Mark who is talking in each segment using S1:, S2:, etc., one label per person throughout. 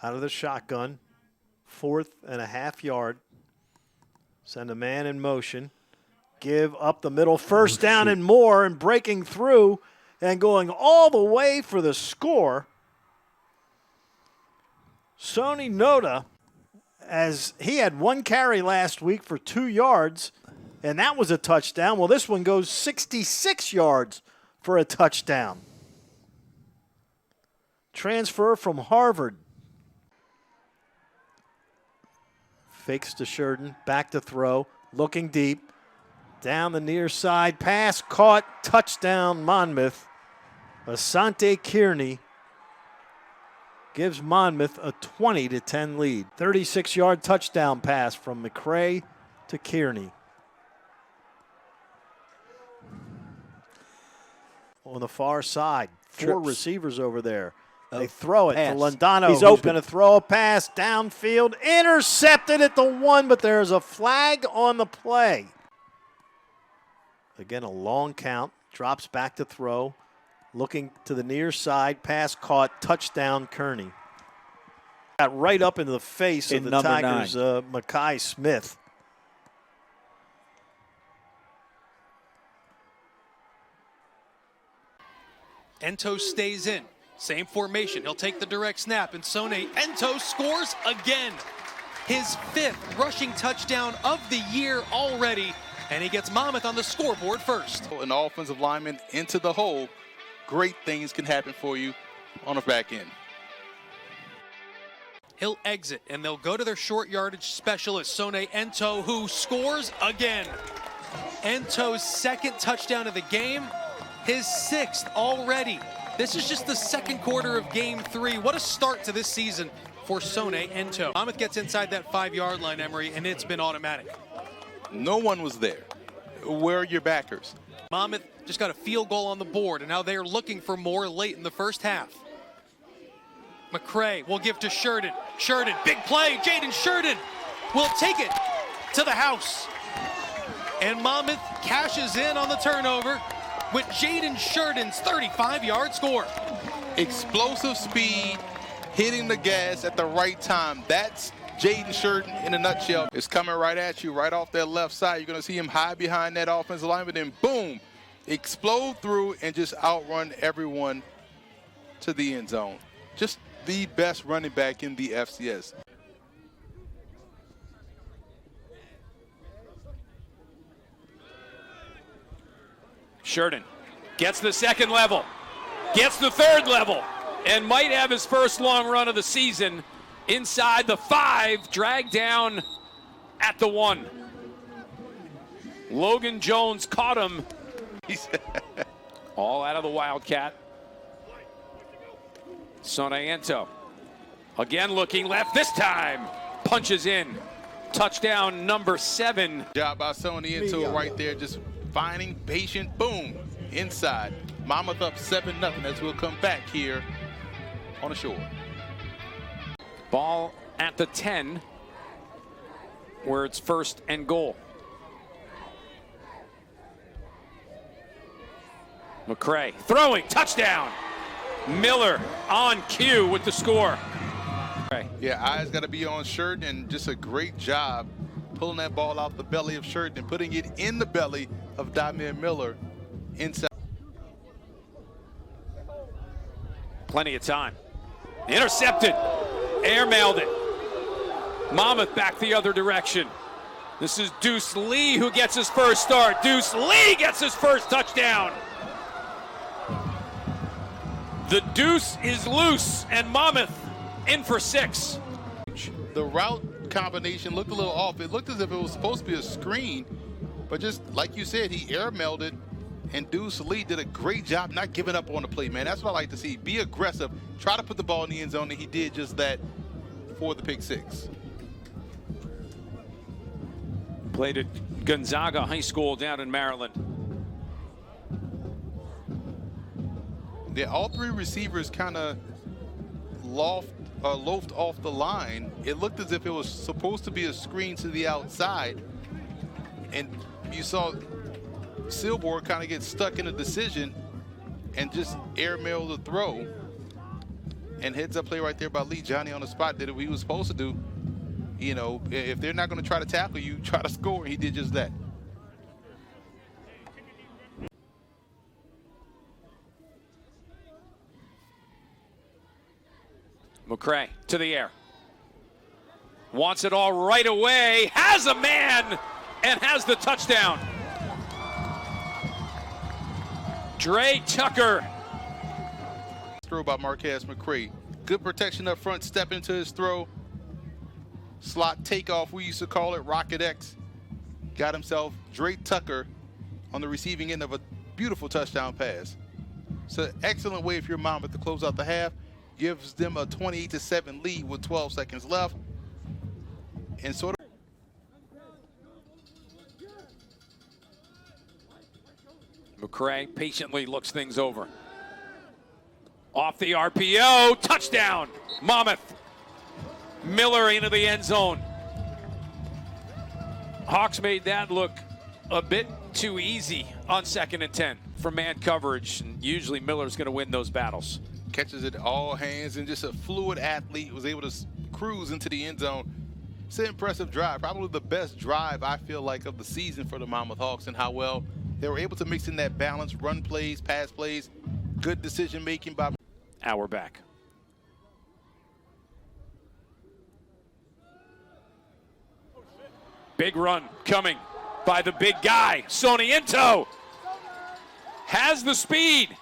S1: out of the shotgun. 4.5 yard. Send a man in motion. Give up the middle. First down and more, and breaking through and going all the way for the score. Sonny Noda, as he had 1 carry last week for 2 yards, and that was a touchdown. Well, this one goes 66 yards for a touchdown. Transfer from Harvard. Fakes to Sheridan, back to throw, looking deep. Down the near side, pass caught, touchdown Monmouth. Asante Kearney gives Monmouth a 20-10 lead. 36-yard touchdown pass from McCray to Kearney. On the far side, 4 receivers over there. They throw it to Londano, who's going to throw a pass downfield. Intercepted at the 1, but there's a flag on the play. Again, a long count. Drops back to throw. Looking to the near side. Pass caught. Touchdown, Kearney. Got right up into the face of the Tigers, Mekhi Smith.
S2: Ento stays in. Same formation. He'll take the direct snap, and Sone Ento scores again. His 5th rushing touchdown of the year already, and he gets Monmouth on the scoreboard first.
S3: An offensive lineman into the hole. Great things can happen for you on the back end.
S2: He'll exit, and they'll go to their short yardage specialist, Sone Ento, who scores again. Ento's 2nd touchdown of the game, his 6th already. This is just the 2nd quarter of Game 3. What a start to this season for Sone Ento. Monmouth gets inside that 5-yard line, Emery, and it's been automatic.
S3: No one was there. Where are your backers?
S2: Monmouth just got a field goal on the board, and now they're looking for more late in the first half. McCray will give to Sheridan. Sheridan, big play. Jaden Sheridan will take it to the house. And Monmouth cashes in on the turnover with Jaden Sheridan's 35-yard score.
S3: Explosive speed, hitting the gas at the right time. That's Jaden Sheridan in a nutshell. It's coming right at you, right off that left side. You're going to see him hide behind that offensive lineman, then boom, explode through and just outrun everyone to the end zone. Just the best running back in the FCS.
S4: Sheridan gets the 2nd level, gets the 3rd level, and might have his first long run of the season inside the 5, dragged down at the 1. Logan Jones caught him. All out of the Wildcat. Sone Ento again looking left, this time punches in. Touchdown number 7.
S3: Job by Sone Ento right there, just finding patient, boom, inside. Monmouth up 7-0 as we'll come back here on the shore.
S4: Ball at the 10, where it's 1st and goal. McCray throwing, touchdown. Miller on cue with the score.
S3: Yeah, eyes got to be on Sheridan, and just a great job pulling that ball out the belly of Sheridan and putting it in the belly of Damian Miller inside.
S4: Plenty of time. Intercepted. Airmailed it. Monmouth back the other direction. This is Deuce Lee who gets his first start. Deuce Lee gets his first touchdown. The deuce is loose, and Monmouth in for 6.
S3: The route combination looked a little off. It looked as if it was supposed to be a screen, but just like you said, he airmailed it, and Deuce Lee did a great job not giving up on the play, man. That's what I like to see. Be aggressive. Try to put the ball in the end zone, and he did just that for the pick 6.
S4: Played at Gonzaga High School down in Maryland.
S3: Yeah, all 3 receivers kind of loafed off the line. It looked as if it was supposed to be a screen to the outside, and you saw Silborg kind of get stuck in a decision and just airmail the throw. And heads up play right there by Lee. Johnny on the spot did what he was supposed to do. You know, if they're not going to try to tackle you, try to score. He did just that.
S4: McCray to the air. Wants it all right away. Has a man and has the touchdown. Dre Tucker.
S3: Throw by Marquez McCray. Good protection up front. Step into his throw. Slot takeoff, we used to call it, Rocket X. Got himself Dre Tucker on the receiving end of a beautiful touchdown pass. It's an excellent way if you're Monmouth to close out the half. Gives them a 28-7 lead with 12 seconds left. And sort of
S4: McCray patiently looks things over. Off the RPO, touchdown, Monmouth. Miller into the end zone. Hawks made that look a bit too easy on 2nd and 10 for man coverage, and usually Miller's going to win those battles.
S3: catches it all hands and just a fluid athlete, was able to cruise into the end zone. It's an impressive drive, probably the best drive I feel like of the season for the Monmouth Hawks, and how well they were able to mix in that balance, run plays, pass plays, good decision making by.
S4: Hour back. Big run coming by the big guy, Soniento. Has the speed.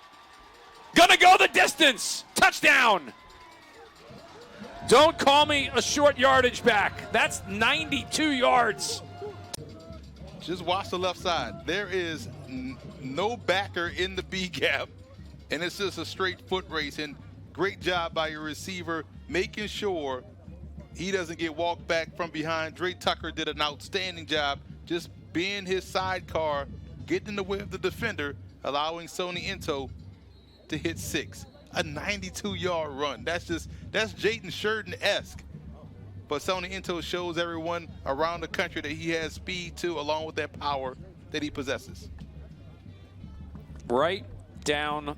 S4: Gonna go the distance. Touchdown. Don't call me a short yardage back. That's 92 yards.
S3: Just watch the left side. There is no backer in the B gap, and it's just a straight foot race. And great job by your receiver making sure he doesn't get walked back from behind. Dre Tucker did an outstanding job just being his sidecar, getting in the way of the defender, allowing Soniento to hit 6. A 92-yard run. That's Jaden Sheridan-esque. But Soniento shows everyone around the country that he has speed too, along with that power that he possesses.
S4: Right down.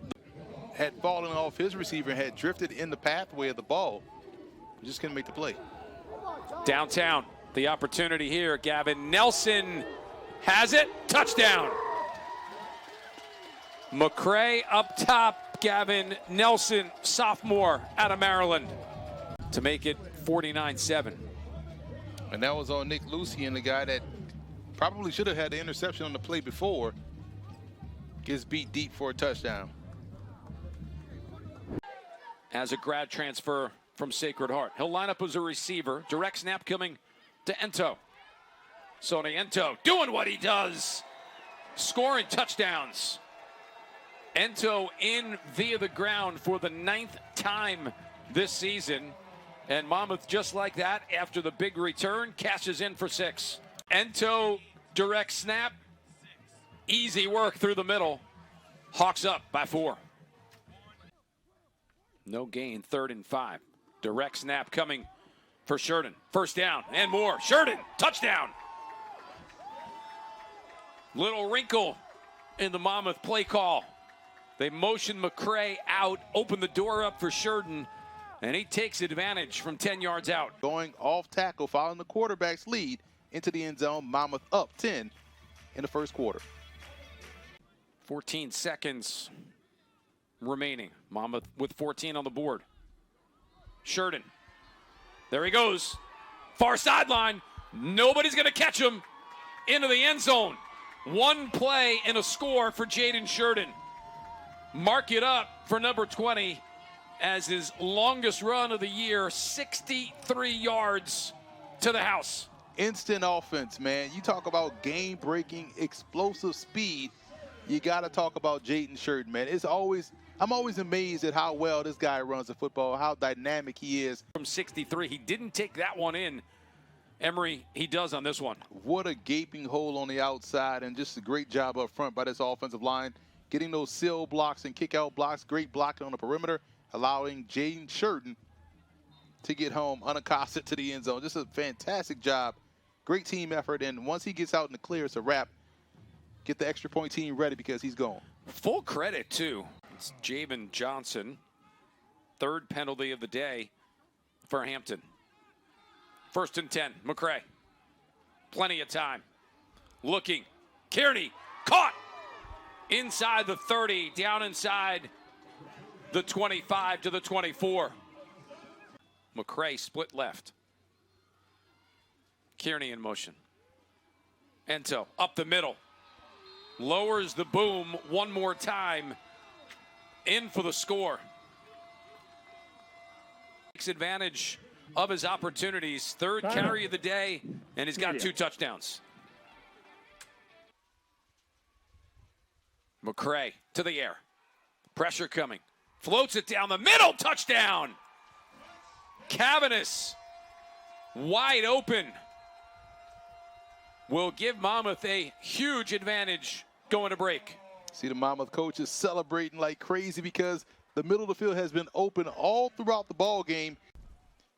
S3: Had fallen off his receiver, had drifted in the pathway of the ball. Just couldn't make the play.
S4: Downtown, the opportunity here. Gavin Nelson has it. Touchdown. McCray up top. Gavin Nelson, sophomore out of Maryland, to make it 49-7.
S3: And that was on Nick Lucian, the guy that probably should have had the interception on the play before. Gets beat deep for a touchdown.
S4: As a grad transfer from Sacred Heart, he'll line up as a receiver. Direct snap coming to Ento. Soniento doing what he does, scoring touchdowns. Ento in via the ground for the 9th time this season. And Monmouth, just like that, after the big return, cashes in for 6. Ento, direct snap. Easy work through the middle. Hawks up by 4. No gain, 3rd and 5. Direct snap coming for Sheridan. First down and more. Sheridan, touchdown. Little wrinkle in the Monmouth play call. They motion McCray out, open the door up for Sheridan, and he takes advantage from 10 yards out.
S3: Going off tackle, following the quarterback's lead into the end zone. Monmouth up 10 in the first quarter.
S4: 14 seconds remaining. Monmouth with 14 on the board. Sheridan. There he goes. Far sideline. Nobody's going to catch him. Into the end zone. One play and a score for Jaden Sheridan. Mark it up for number 20 as his longest run of the year, 63 yards to the house.
S3: Instant offense, man. You talk about game-breaking, explosive speed. You got to talk about Jaden Sheridan, man. I'm always amazed at how well this guy runs the football, how dynamic he is.
S4: From 63, he didn't take that one in. Emery, he does on this one.
S3: What a gaping hole on the outside, and just a great job up front by this offensive line. Getting those seal blocks and kick-out blocks, great blocking on the perimeter, allowing Jaden Sheridan to get home unaccosted to the end zone. Just a fantastic job. Great team effort, and once he gets out in the clear, it's a wrap. Get the extra point team ready because he's gone.
S4: Full credit, too. It's Javen Johnson third penalty of the day for Hampton. 1st and 10, McCray. Plenty of time. Looking. Kearney caught inside the 30, down inside the 25 to the 24. McCray split left. Kearney in motion. Ento up the middle. Lowers the boom one more time. In for the score. Takes advantage of his opportunities. Third carry of the day, and he's got 2 touchdowns. McCray to the air. Pressure coming. Floats it down the middle. Touchdown. Cavanis wide open. Will give Monmouth a huge advantage going to break.
S3: See the Monmouth coaches celebrating like crazy because the middle of the field has been open all throughout the ball game.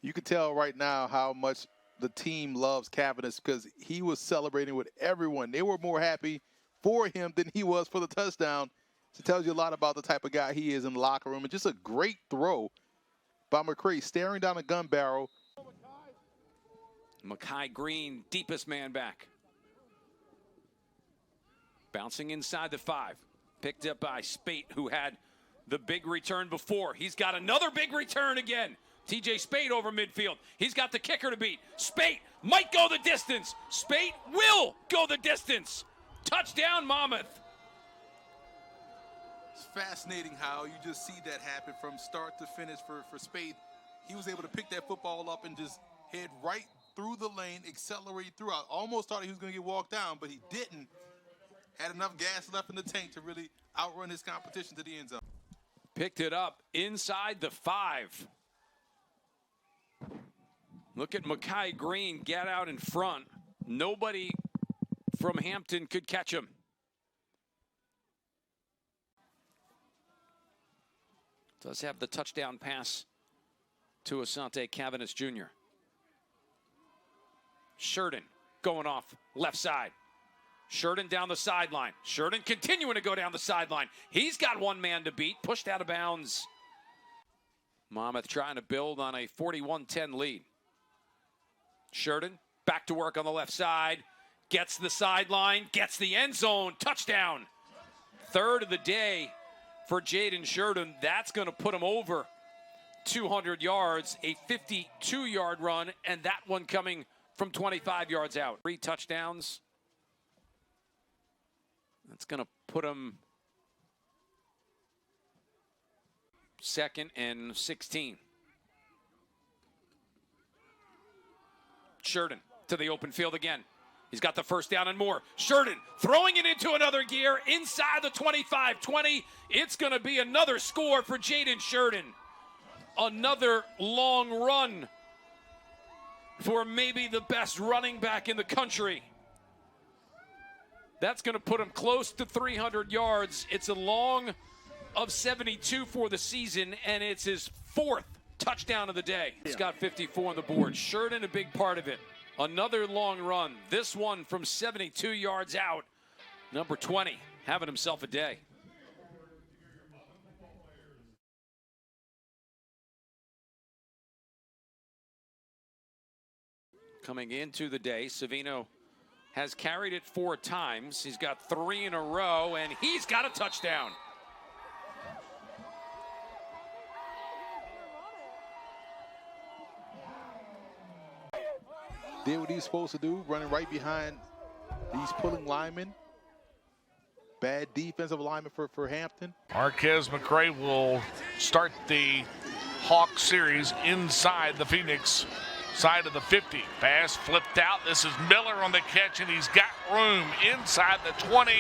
S3: You can tell right now how much the team loves Cavanis because he was celebrating with everyone. They were more happy for him than he was for the touchdown. So it tells you a lot about the type of guy he is in the locker room. And just a great throw by McCray, staring down a gun barrel.
S4: Makai Green, deepest man back. Bouncing inside the 5. Picked up by Spate, who had the big return before. He's got another big return again. TJ Spate over midfield. He's got the kicker to beat. Spate might go the distance. Spate will go the distance. Touchdown, Monmouth.
S3: It's fascinating how you just see that happen from start to finish for Spade. He was able to pick that football up and just head right through the lane, accelerate throughout. Almost thought he was going to get walked down, but he didn't. Had enough gas left in the tank to really outrun his competition to the end zone.
S4: Picked it up inside the 5. Look at Makai Green get out in front. Nobody from Hampton could catch him. Does have the touchdown pass to Asante Cavanis Jr. Sheridan going off left side. Sheridan down the sideline. Sheridan continuing to go down the sideline. He's got one man to beat. Pushed out of bounds. Monmouth trying to build on a 41-10 lead. Sheridan back to work on the left side. Gets the sideline. Gets the end zone. Touchdown. Third of the day for Jaden Sheridan. That's going to put him over 200 yards. A 52-yard run. And that one coming from 25 yards out. 3 touchdowns. That's going to put him 2nd and 16. Sheridan to the open field again. He's got the first down and more. Sheridan throwing it into another gear inside the 25-20. It's going to be another score for Jaden Sheridan. Another long run for maybe the best running back in the country. That's going to put him close to 300 yards. It's a long of 72 for the season, and it's his 4th touchdown of the day. He's got 54 on the board. Sheridan, a big part of it. Another long run. This one from 72 yards out. Number 20, having himself a day. Coming into the day, Savino has carried it 4 times. He's got 3 in a row, and he's got a touchdown.
S3: Did what he's supposed to do, running right behind these pulling linemen. Bad defensive lineman for Hampton.
S5: Marquez McCray will start the Hawk series inside the Phoenix side of the 50. Pass flipped out. This is Miller on the catch, and he's got room inside the 20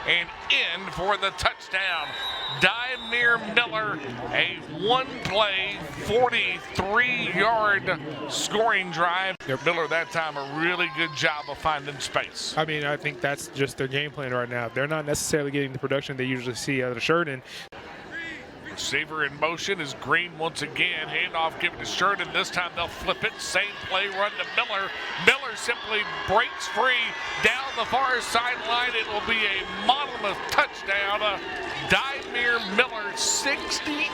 S5: and in for the touchdown. Dymere Miller, a one-play, 43-yard scoring drive. Miller that time a really good job of finding space.
S6: I mean, I think that's just their game plan right now. They're not necessarily getting the production they usually see out of Sheridan.
S5: Receiver in motion is Green once again. Handoff given to Sheridan. This time they'll flip it. Same play, run to Miller. Miller simply breaks free down the far sideline. It will be a Monmouth touchdown. Dymere Miller, 68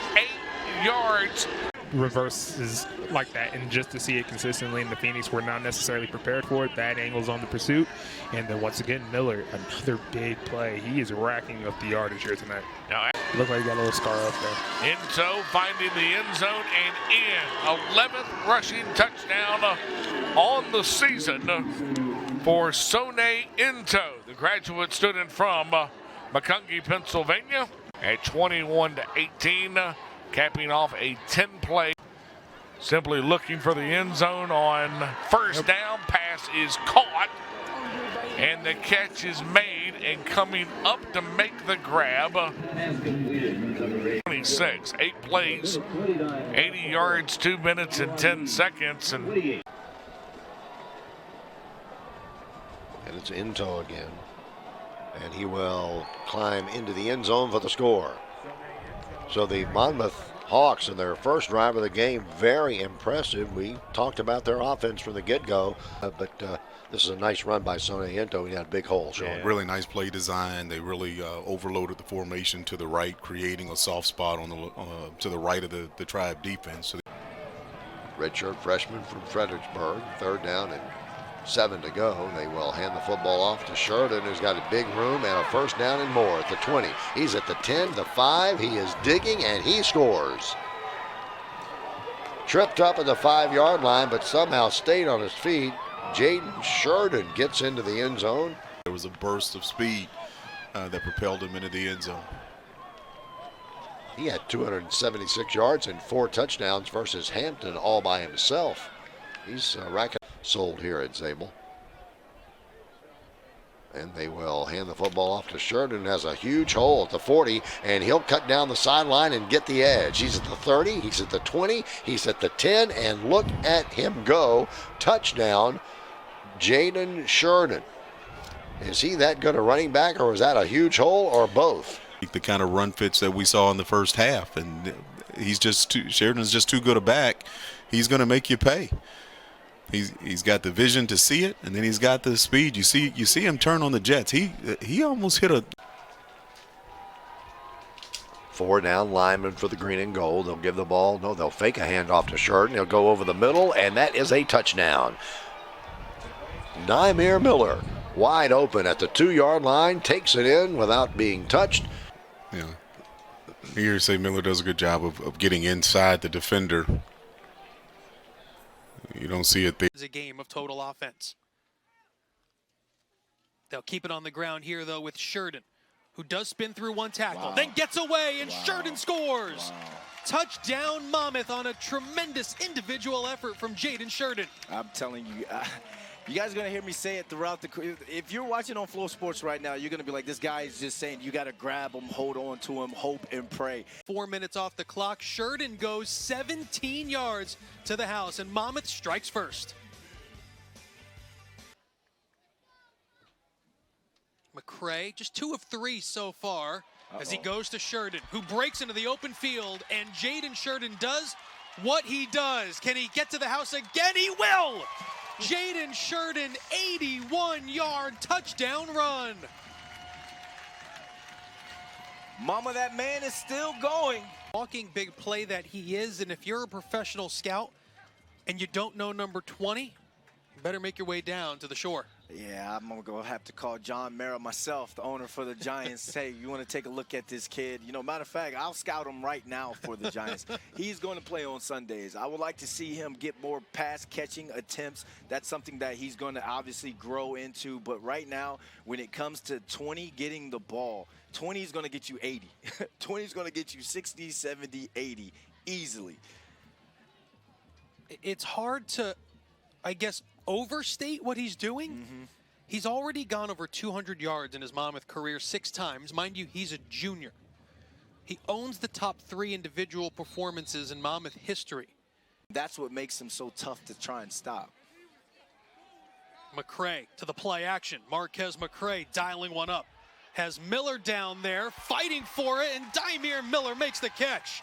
S5: yards.
S6: Reverses like that, and just to see it consistently in the Phoenix, we're not necessarily prepared for it. Bad angles on the pursuit, and then once again, Miller, another big play. He is racking up the yardage here tonight.
S5: Now,
S6: Looked like he got a little scar up there.
S5: Ento finding the end zone and in. 11th rushing touchdown on the season for Sone Ento, the graduate student from Macungie, Pennsylvania, at 21-18. Capping off a 10-play. Simply looking for the end zone on first down. Pass is caught. And the catch is made, and coming up to make the grab. 26, 8 plays, 80 yards, 2 minutes and 10 seconds. And
S7: it's Ento again. And he will climb into the end zone for the score. So the Monmouth Hawks in their first drive of the game, very impressive. We talked about their offense from the get-go, but this is a nice run by Sone Ento. He had a big hole showing.
S8: Yeah. Really nice play design. They really overloaded the formation to the right, creating a soft spot on the to the right of the Tribe defense. So
S7: Redshirt freshman from Fredericksburg, 3rd down and 7 to go. They will hand the football off to Sheridan, who's got a big room and a first down and more at the 20. He's at the 10, the 5. He is digging, and he scores. Tripped up at the 5-yard line, but somehow stayed on his feet. Jaden Sheridan gets into the end zone.
S8: there was a burst of speed that propelled him into the end zone.
S7: He had 276 yards and 4 touchdowns versus Hampton all by himself. He's racking. Sold here at Zabel. And they will hand the football off to Sheridan. Has a huge hole at the 40, and he'll cut down the sideline and get the edge. He's at the 30, he's at the 20, he's at the 10, and look at him go. Touchdown, Jaden Sheridan. Is he that good a running back, or is that a huge hole, or both?
S8: The kind of run fits that we saw in the first half, and Sheridan's just too good a back. He's going to make you pay. He's got the vision to see it, and then he's got the speed. You see him turn on the jets. He almost hit a
S7: 4 down lineman for the green and gold. They'll give the ball. No, they'll fake a handoff to Sheridan. He'll go over the middle, and that is a touchdown. Nymere Miller, wide open at the 2-yard line, takes it in without being touched.
S8: Yeah. Here, say Miller does a good job of getting inside the defender. You don't see it there.
S2: It's a game of total offense. They'll keep it on the ground here, though, with Sheridan, who does spin through one tackle, then gets away, and Sheridan scores. Touchdown Monmouth on a tremendous individual effort from Jaden Sheridan.
S9: I'm telling you, you guys are going to hear me say it throughout the – if you're watching on Flow Sports right now, you're going to be like, this guy is just saying you got to grab him, hold on to him, hope and pray.
S2: 4 minutes off the clock. Sheridan goes 17 yards to the house, and Monmouth strikes first. McCray, just 2 of 3 so far as he goes to Sheridan, who breaks into the open field, and Jaden Sheridan does what he does. Can he get to the house again? He will! Jaden Sheridan, 81-yard touchdown run.
S9: Mama, that man is still going.
S2: Walking big play that he is, and if you're a professional scout and you don't know number 20, you better make your way down to the shore.
S9: Yeah, I'm going to have to call John Mara myself, the owner for the Giants. Hey, you want to take a look at this kid? You know, matter of fact, I'll scout him right now for the Giants. He's going to play on Sundays. I would like to see him get more pass-catching attempts. That's something that he's going to obviously grow into. But right now, when it comes to 20 getting the ball, 20 is going to get you 80. 20 is going to get you 60, 70, 80 easily.
S2: It's hard to, I guess, overstate what he's doing.
S9: Mm-hmm.
S2: He's already gone over 200 yards in his Monmouth career 6 times. Mind you, he's a junior. He owns the top 3 individual performances in Monmouth history.
S9: That's what makes him so tough to try and stop.
S2: McCray to the play action. Marquez McCray dialing one up. Has Miller down there, fighting for it, and Dymere Miller makes the catch.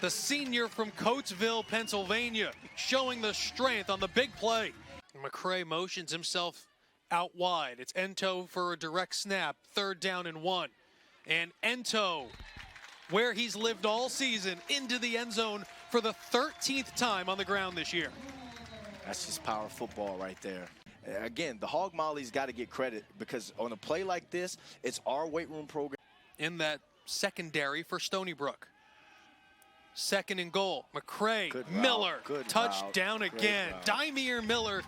S2: The senior from Coatesville, Pennsylvania, showing the strength on the big play. McCray motions himself out wide. It's Ento for a direct snap, 3rd down and 1. And Ento where he's lived all season, into the end zone for the 13th time on the ground this year.
S9: That's just power football right there. Again, the Hog Molly's got to get credit because on a play like this, it's our weight room program.
S2: In that secondary for Stony Brook. Second and goal. McCray,
S9: Good route.
S2: Miller,
S9: Good
S2: touchdown
S9: route.
S2: again.
S9: Great route.
S2: Dymere Miller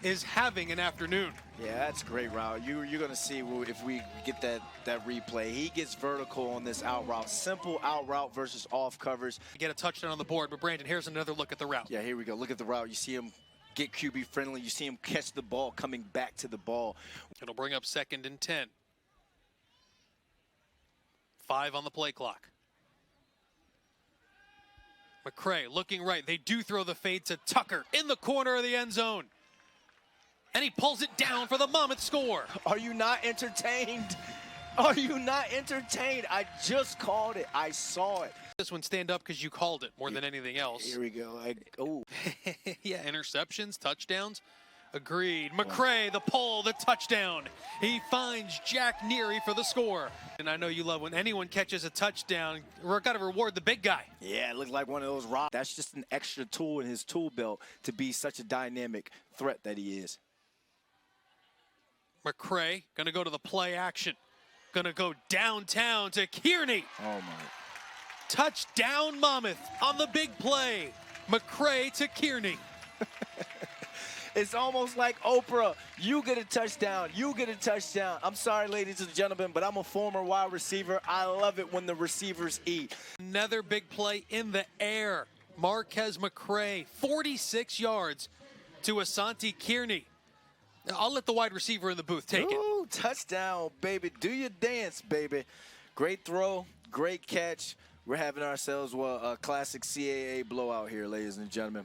S2: is having an afternoon.
S9: Yeah, that's a great route. You're going to see if we get that replay. He gets vertical on this out route. Simple out route versus off covers.
S2: Get a touchdown on the board, but Brandon, here's another look at the route.
S9: Yeah, here we go. Look at the route. You see him get QB friendly. You see him catch the ball coming back to the ball.
S2: It'll bring up 2nd and 10. 5 on the play clock. McCray looking right. They do throw the fade to Tucker in the corner of the end zone. And he pulls it down for the Monmouth score.
S9: Are you not entertained? Are you not entertained? I just called it. I saw it.
S2: This one stand up because you called it more than anything else.
S9: Here we go.
S2: Yeah, interceptions, touchdowns. Agreed. McCray, the pull, the touchdown. He finds Jack Neary for the score. And I know you love when anyone catches a touchdown. We're got to reward the big guy.
S9: Yeah, it looked like one of those rocks. That's just an extra tool in his tool belt to be such a dynamic threat that he is.
S2: McCray going to go to the play action. Going to go downtown to Kearney.
S9: Oh, my.
S2: Touchdown Monmouth on the big play. McCray to Kearney.
S9: It's almost like Oprah. You get a touchdown. You get a touchdown. I'm sorry, ladies and gentlemen, but I'm a former wide receiver. I love it when the receivers eat.
S2: Another big play in the air. Marquez McCray, 46 yards to Asante Kearney. I'll let the wide receiver in the booth take it.
S9: Ooh, touchdown, baby. Do your dance, baby. Great throw, great catch. We're having ourselves a classic CAA blowout here, ladies and gentlemen.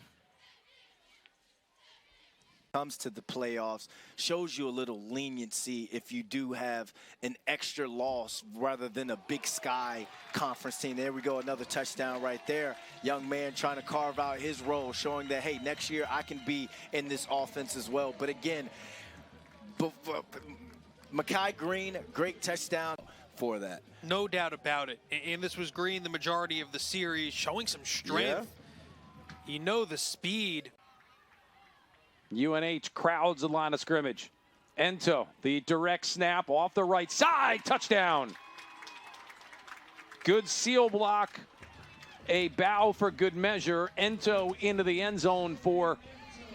S9: Comes to the playoffs, shows you a little leniency if you do have an extra loss rather than a Big Sky conference team. There we go, another touchdown right there. Young man trying to carve out his role, showing that, hey, next year I can be in this offense as well. But again, Makai Green, great touchdown for that.
S2: No doubt about it. And this was Green the majority of the series, showing some strength. Yeah. You know the speed.
S4: UNH crowds the line of scrimmage. Ento, the direct snap off the right side, touchdown. Good seal block, a bow for good measure. Ento into the end zone for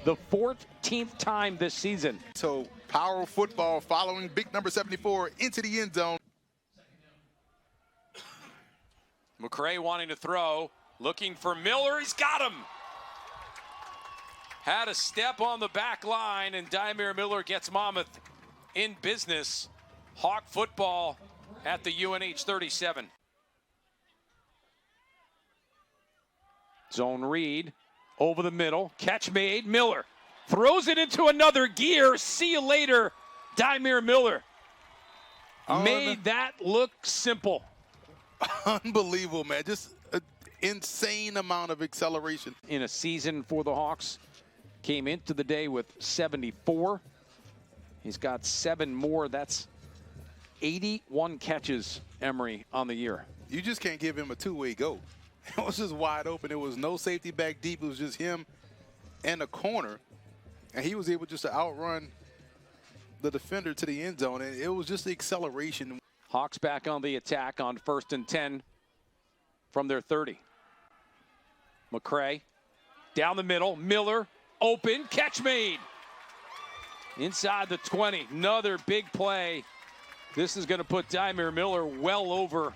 S4: the 14th time this season.
S3: So power football following big number 74 into the end zone.
S4: McCray wanting to throw, looking for Miller, he's got him. Had a step on the back line, and Dymere Miller gets Monmouth in business. Hawk football at the UNH 37. Zone read, over the middle, catch made, Miller throws it into another gear. See you later, Dymere Miller. Made that look simple.
S3: Unbelievable, man. Just an insane amount of acceleration.
S4: In a season for the Hawks. Came into the day with 74. He's got 7 more. That's 81 catches, Emery, on the year.
S3: You just can't give him a two-way go. It was just wide open. There was no safety back deep. It was just him and a corner. And he was able just to outrun the defender to the end zone. And it was just the acceleration.
S4: Hawks back on the attack on 1st and 10 from their 30. McCray down the middle. Miller. Open, catch made. Inside the 20, another big play. This is going to put Dymere Miller well over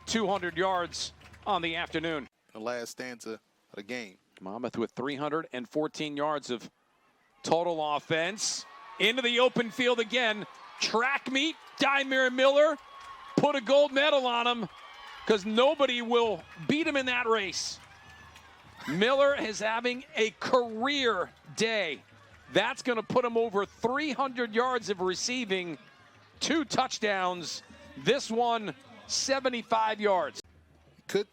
S4: 200 yards on the afternoon.
S3: The last stanza of the game.
S4: Monmouth with 314 yards of total offense. Into the open field again. Track meet, Dymere Miller. Put a gold medal on him because nobody will beat him in that race. Miller is having a career day. That's going to put him over 300 yards of receiving, 2 touchdowns. This one, 75 yards.
S3: Good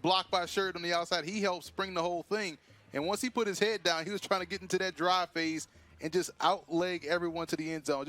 S3: block by Sheridan on the outside. He helped spring the whole thing. And once he put his head down, he was trying to get into that drive phase and just outleg everyone to the end zone.